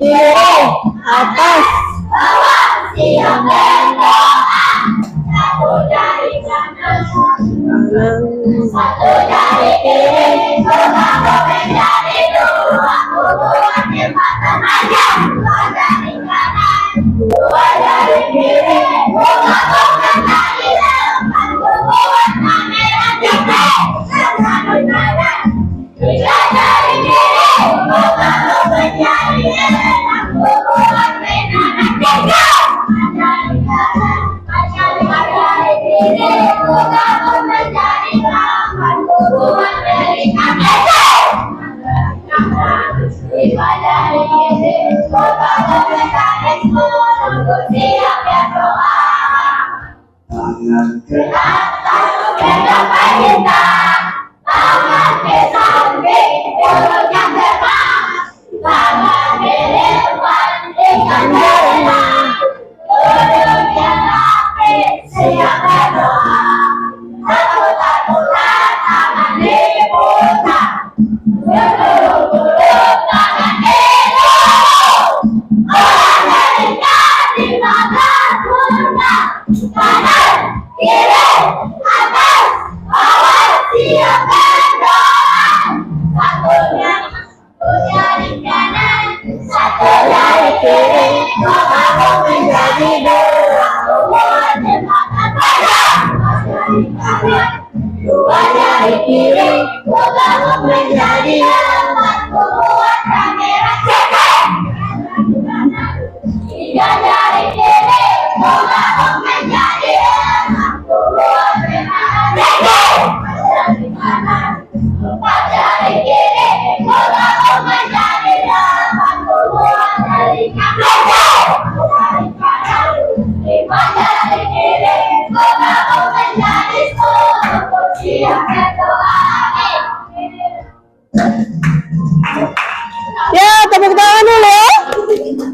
Kiri, atas, bawah, siap berdoa. Satu jari kanan, satu jari kiri, berbangun menjadi 2. Hubungan jembatan aja. 2 jari kanan, 2 jari kiri, berbangun menjadi 4. Hubungan kamera jempol. 1 kanan, 3 jari kiri, berbangun menjadi 6. Hubungan menara tiga. 4 jari kanan, 4 jari kiri, berbangun menjadi 8. Hubungan dari kamera. 5 jari kiri, berbangun menjadi 10. Siap berdoa. Tangan ke atas, mencapai kita. Tangan ke samping, mulutnya terbang. Tangan di depan, ikan berenang. Duduknya rapi, siap berdoa. Satu-satunya tangan diputar. Berturut-turut tangan dilulus. Orang berikan di mata pundak. Kanan, kiri, atas, bawah, siap berdoa. Satunya, 1 jari kanan, 1 jari kiri, berbangun menjadi 2. Hubungan jembatan panjang. 2 jari kanan, 2 jari kiri, berbangun menjadi 4. Hubungan kamera cepat. 3 jari kiri, berbangun menjadi 6. Hubungan menara tinggi. 4 jari kanan, 4 jari kiri, berbangun menjadi 8. Hubungan dari kamera. 1 jari kanan, 5 jari kiri, berbangun menjadi 10. Siap berdoa. Ya, tepuk tangan dulu ya.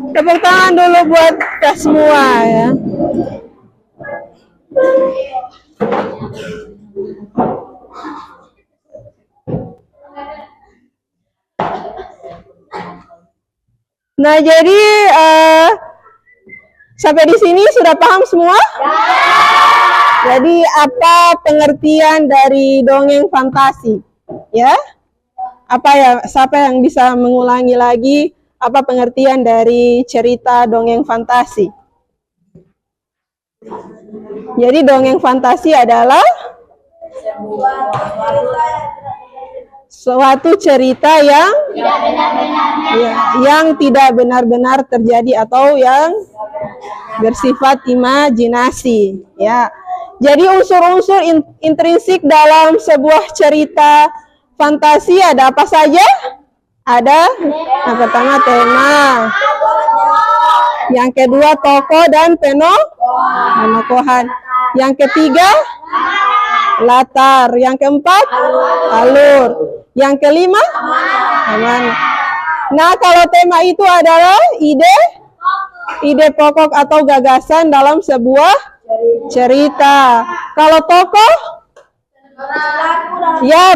Tepuk tangan dulu buat kita semua ya. Nah, jadi Sampai di sini sudah paham semua? Jadi apa pengertian dari dongeng fantasi? Ya? Apa ya? Siapa yang bisa mengulangi lagi apa pengertian dari cerita dongeng fantasi? Jadi dongeng fantasi adalah suatu cerita yang tidak benar-benar terjadi atau yang bersifat imajinasi, ya. Jadi unsur-unsur intrinsik dalam sebuah cerita fantasi ada apa saja? Ada yang pertama tema, yang kedua tokoh dan penokohan, yang ketiga latar, yang keempat alur, yang kelima aman. Nah, kalau tema itu adalah ide pokok atau gagasan dalam sebuah cerita. Kalau tokoh ya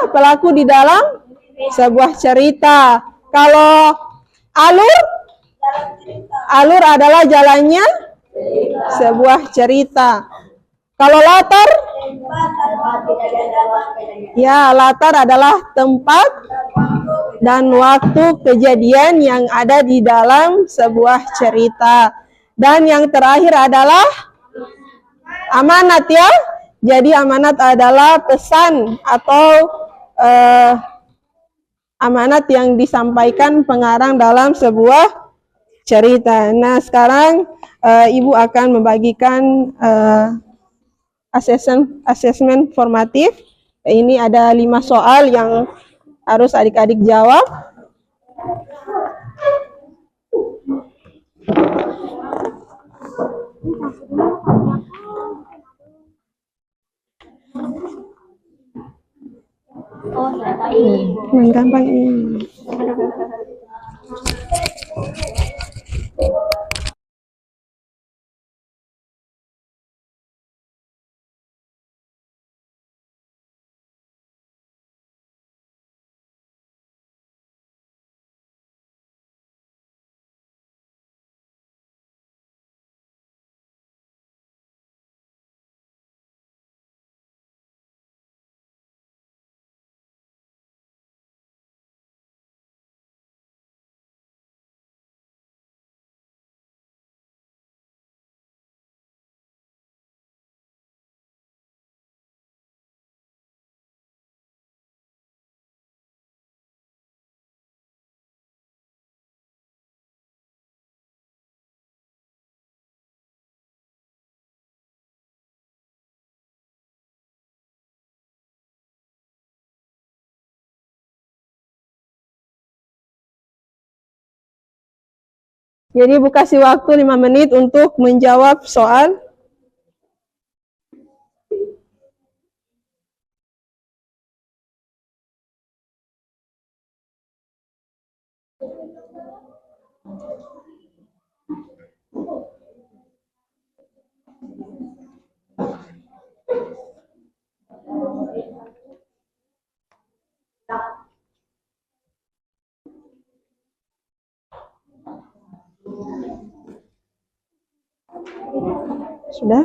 pelaku di dalam sebuah cerita. Kalau alur adalah jalannya sebuah cerita. Kalau latar ya latar adalah tempat dan waktu kejadian yang ada di dalam sebuah cerita. Dan yang terakhir adalah amanat, ya. Jadi amanat adalah pesan atau amanat yang disampaikan pengarang dalam sebuah cerita. Nah, sekarang Ibu akan membagikan asesmen formatif. Ini ada 5 soal yang harus adik-adik jawab. Yang gampang ini. Jadi Ibu kasih waktu 5 menit untuk menjawab soal. Sudah?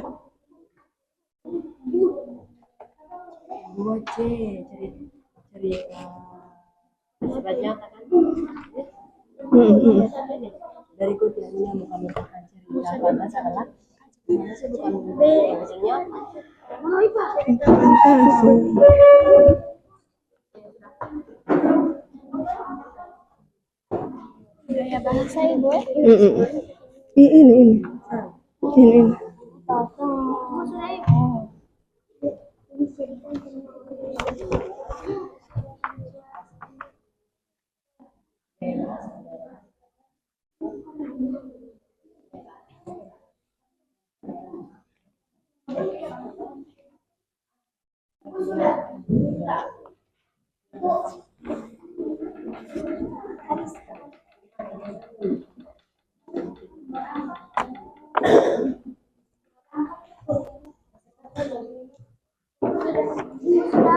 2C cerita sebanyak kan dari kutiannya bukan merupakan cerita fantasi adalah fantasi bukan biasanya Gaya bahasa Ibu. Ini.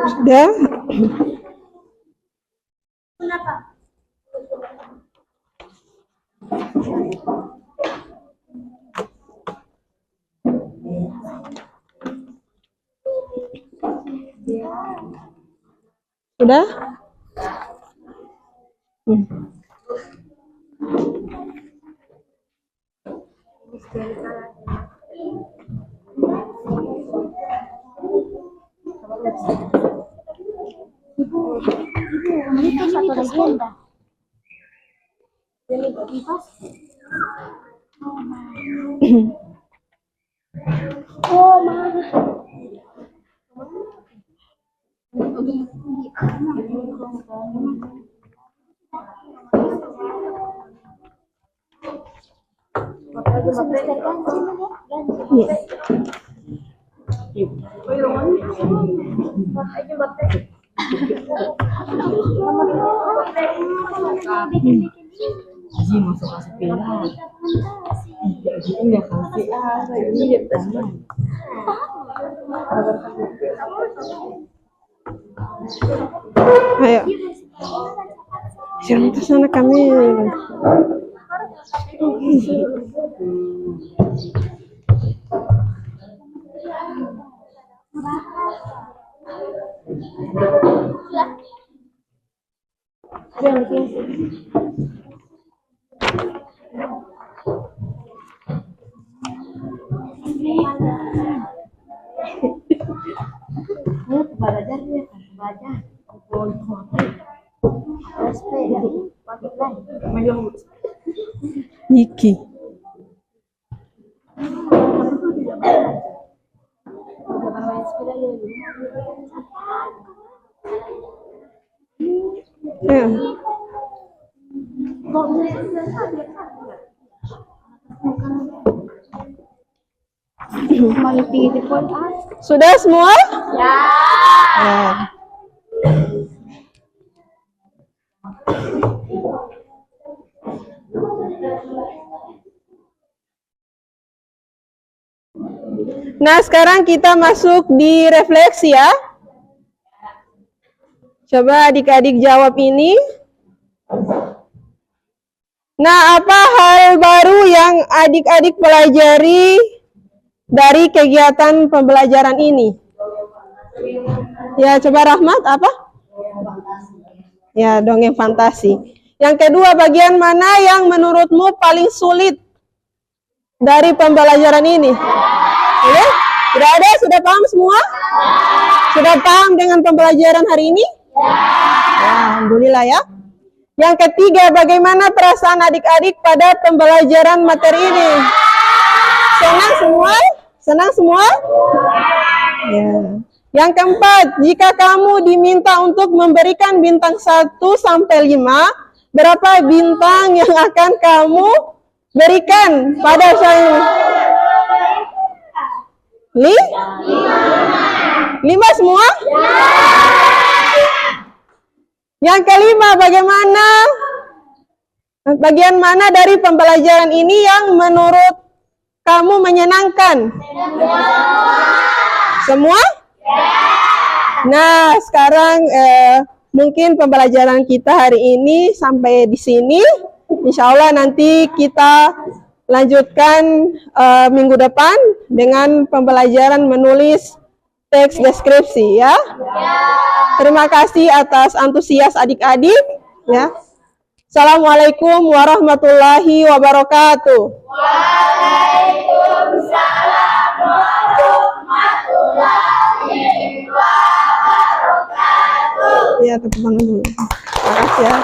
Sudah? Sudah? Itu satu legenda. Oh, masuk kasih pindah. Enggak kasih iya teman. Ayo. Jangan ke sana kami. belajar ya, belajar. Sepeda, pakai lain. Iki. Ya. Sudah semua? Ya. Nah, sekarang kita masuk di refleksi ya. Coba adik-adik jawab ini. Nah, apa hal baru yang adik-adik pelajari dari kegiatan pembelajaran ini? Ya, coba Rahmat, apa? Ya, dongeng fantasi. Yang kedua, bagian mana yang menurutmu paling sulit dari pembelajaran ini? Oke? Sudah ada? Sudah paham semua? Sudah paham dengan pembelajaran hari ini? Ya, alhamdulillah ya. Yang ketiga, bagaimana perasaan adik-adik pada pembelajaran materi ini? Senang semua? Senang semua? Ya. Yang keempat, jika kamu diminta untuk memberikan bintang 1 sampai 5, berapa bintang yang akan kamu berikan pada saya? 5 semua? Yang kelima, bagaimana? Bagian mana dari pembelajaran ini yang menurut kamu menyenangkan? Semua? Nah, sekarang mungkin pembelajaran kita hari ini sampai di sini. Insya Allah nanti kita lanjutkan minggu depan dengan pembelajaran menulis teks deskripsi ya. Terima kasih atas antusias adik-adik ya. Assalamualaikum warahmatullahi wabarakatuh. Waalaikumsalam warahmatullahi wabarakatuh. Ya, tepuk tangan dulu. Terima kasih ya.